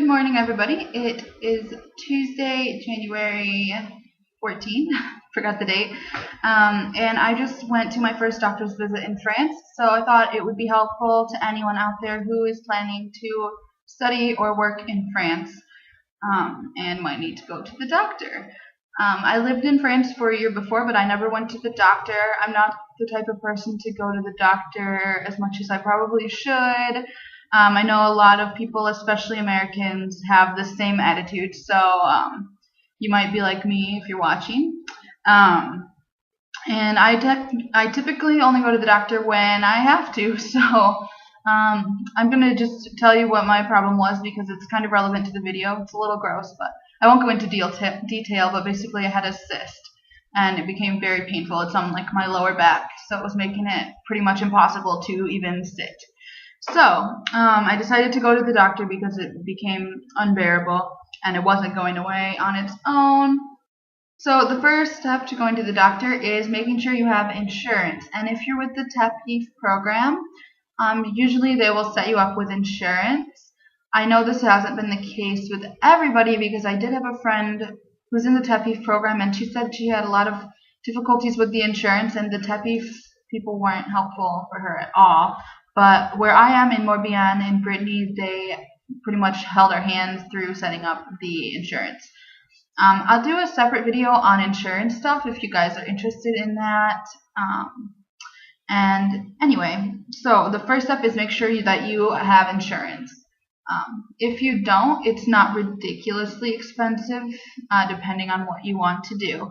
Good morning, everybody. It is Tuesday, January 14. Forgot the date. And I just went to my first doctor's visit in France, so I thought it would be helpful to anyone out there who is planning to study or work in France and might need to go to the doctor. I lived in France for a year before, but I never went to the doctor. I'm not the type of person to go to the doctor as much as I probably should. I know a lot of people, especially Americans, have the same attitude, so you might be like me if you're watching. And I typically only go to the doctor when I have to, so I'm going to just tell you what my problem was because it's kind of relevant to the video. It's a little gross, but I won't go into detail, but basically I had a cyst, and it became very painful. It's on like my lower back, so it was making it pretty much impossible to even sit. So I decided to go to the doctor because it became unbearable and it wasn't going away on its own. So the first step to going to the doctor is making sure you have insurance. And if you're with the TEPHEAF program, usually they will set you up with insurance. I know this hasn't been the case with everybody because I did have a friend who's in the TEPHEAF program and she said she had a lot of difficulties with the insurance and the TEPHEAF people weren't helpful for her at all. But where I am in Morbihan in Brittany, they pretty much held our hands through setting up the insurance. I'll do a separate video on insurance stuff if you guys are interested in that. And anyway, so the first step is make sure that you have insurance. If you don't, it's not ridiculously expensive, depending on what you want to do.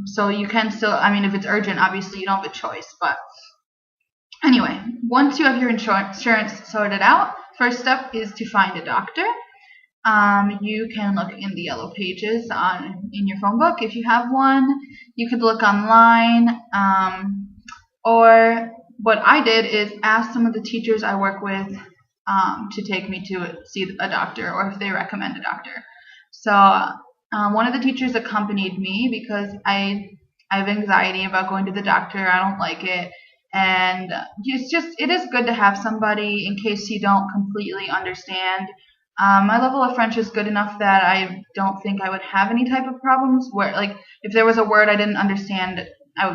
So you can still, if it's urgent, obviously you don't have a choice, but anyway, once you have your insurance sorted out, first step is to find a doctor. You can look in the yellow pages in your phone book if you have one. You could look online, or what I did is ask some of the teachers I work with to take me to see a doctor, or if they recommend a doctor. So one of the teachers accompanied me because I have anxiety about going to the doctor. I don't like it. And it is good to have somebody in case you don't completely understand. My level of French is good enough that I don't think I would have any type of problems where, like, if there was a word I didn't understand,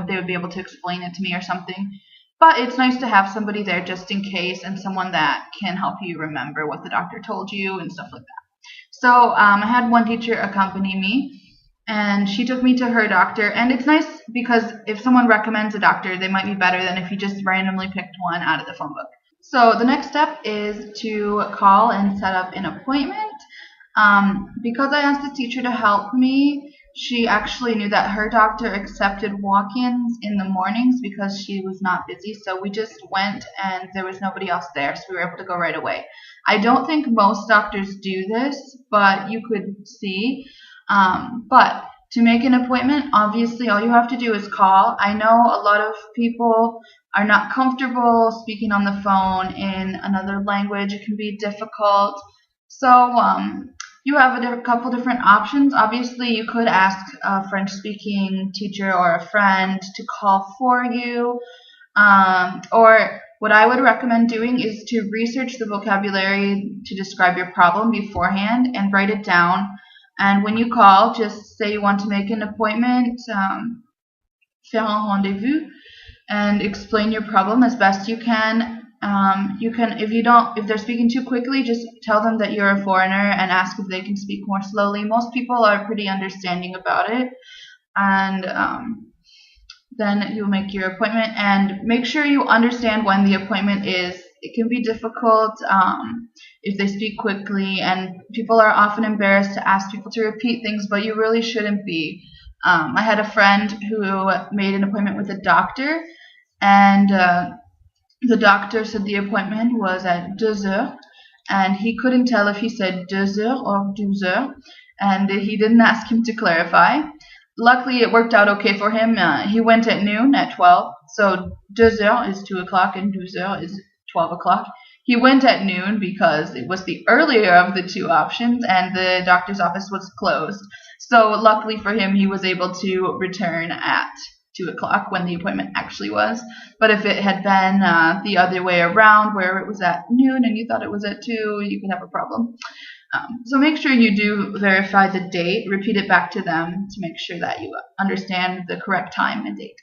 they would be able to explain it to me or something. But it's nice to have somebody there just in case, and someone that can help you remember what the doctor told you and stuff like that. So I had one teacher accompany me, and she took me to her doctor. And it's nice because if someone recommends a doctor, they might be better than if you just randomly picked one out of the phone book. So the next step is to call and set up an appointment. Because I asked the teacher to help me, she actually knew that her doctor accepted walk-ins in the mornings because she was not busy. So we just went and there was nobody else there, so we were able to go right away. I don't think most doctors do this, but you could see. But to make an appointment, obviously all you have to do is call. I know a lot of people are not comfortable speaking on the phone in another language. It can be difficult. So you have a couple different options. Obviously, you could ask a French-speaking teacher or a friend to call for you. Or what I would recommend doing is to research the vocabulary to describe your problem beforehand and write it down. And when you call, just say you want to make an appointment, faire un rendezvous, and explain your problem as best you can. If they're speaking too quickly, just tell them that you're a foreigner and ask if they can speak more slowly. Most people are pretty understanding about it. And then you'll make your appointment, and make sure you understand when the appointment is. It can be difficult if they speak quickly, and people are often embarrassed to ask people to repeat things, but you really shouldn't be. I had a friend who made an appointment with a doctor, and the doctor said the appointment was at 2 heures, and he couldn't tell if he said 2 heures or 12 heures, and he didn't ask him to clarify. Luckily, it worked out okay for him. He went at noon at 12, so 2 heures is 2 o'clock and 12 heures is 12 o'clock. He went at noon because it was the earlier of the two options, and the doctor's office was closed. So luckily for him, he was able to return at 2 o'clock when the appointment actually was. But if it had been the other way around, where it was at noon and you thought it was at 2, you could have a problem. So make sure you do verify the date, repeat it back to them to make sure that you understand the correct time and date.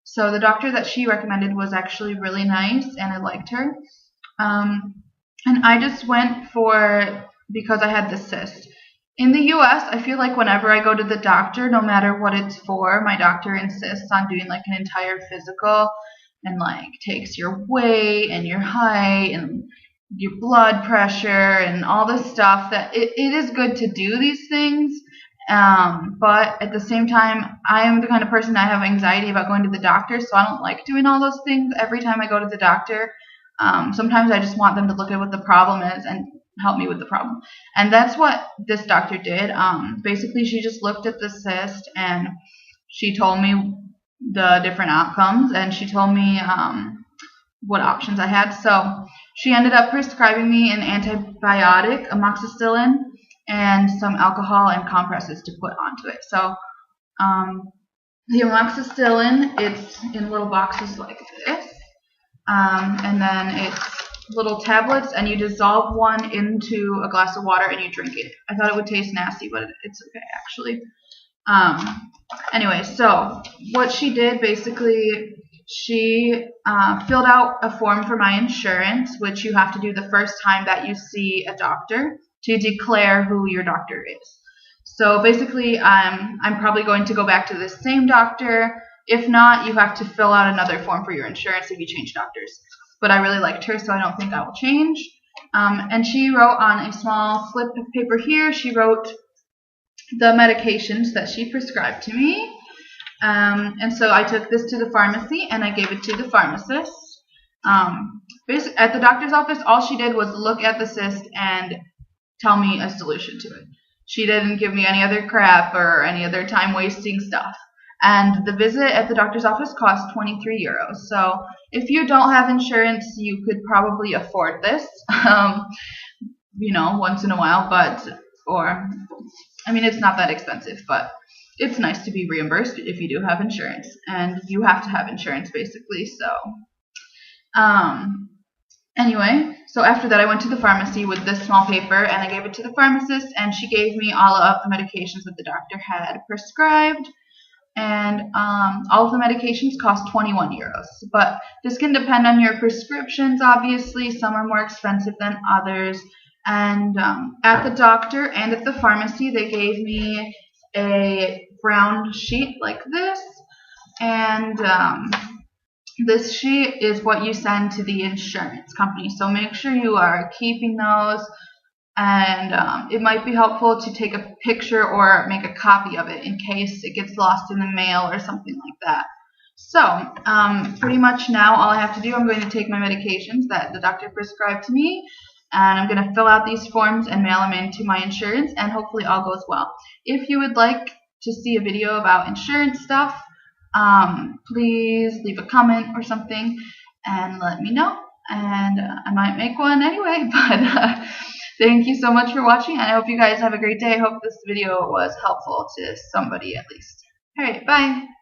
So the doctor that she recommended was actually really nice, and I liked her. And I just went because I had the cyst. In the US, I feel like whenever I go to the doctor, no matter what it's for, my doctor insists on doing like an entire physical and like takes your weight and your height and your blood pressure and all this stuff. That it is good to do these things. But at the same time, I am the kind of person, I have anxiety about going to the doctor, so I don't like doing all those things every time I go to the doctor. Sometimes I just want them to look at what the problem is and help me with the problem. And that's what this doctor did. Basically, she just looked at the cyst and she told me the different outcomes, and she told me what options I had. So she ended up prescribing me an antibiotic, amoxicillin, and some alcohol and compresses to put onto it. So the amoxicillin, it's in little boxes like this, and then it's little tablets, and you dissolve one into a glass of water and you drink it. I thought it would taste nasty, but it's okay actually. Anyway, so what she did basically, she filled out a form for my insurance, which you have to do the first time that you see a doctor to declare who your doctor is. So basically, I'm probably going to go back to the same doctor. If not, you have to fill out another form for your insurance if you change doctors. But I really liked her, so I don't think I will change. And she wrote on a small slip of paper here, she wrote the medications that she prescribed to me. And so I took this to the pharmacy and I gave it to the pharmacist. Basically, at the doctor's office, all she did was look at the cyst and tell me a solution to it. She didn't give me any other crap or any other time-wasting stuff. And the visit at the doctor's office cost 23 euros. So if you don't have insurance, you could probably afford this, once in a while. It's not that expensive, but it's nice to be reimbursed if you do have insurance. And you have to have insurance, basically. So anyway, so after that, I went to the pharmacy with this small paper, and I gave it to the pharmacist, and she gave me all of the medications that the doctor had prescribed. And all of the medications cost 21 euros. But this can depend on your prescriptions, obviously. Some are more expensive than others. And at the doctor and at the pharmacy, they gave me a brown sheet like this. And this sheet is what you send to the insurance company. So make sure you are keeping those. And it might be helpful to take a picture or make a copy of it in case it gets lost in the mail or something like that. So pretty much now all I have to do, I'm going to take my medications that the doctor prescribed to me, and I'm going to fill out these forms and mail them into my insurance, and hopefully all goes well. If you would like to see a video about insurance stuff, please leave a comment or something and let me know, and I might make one anyway, but thank you so much for watching, and I hope you guys have a great day. I hope this video was helpful to somebody at least. Alright, bye!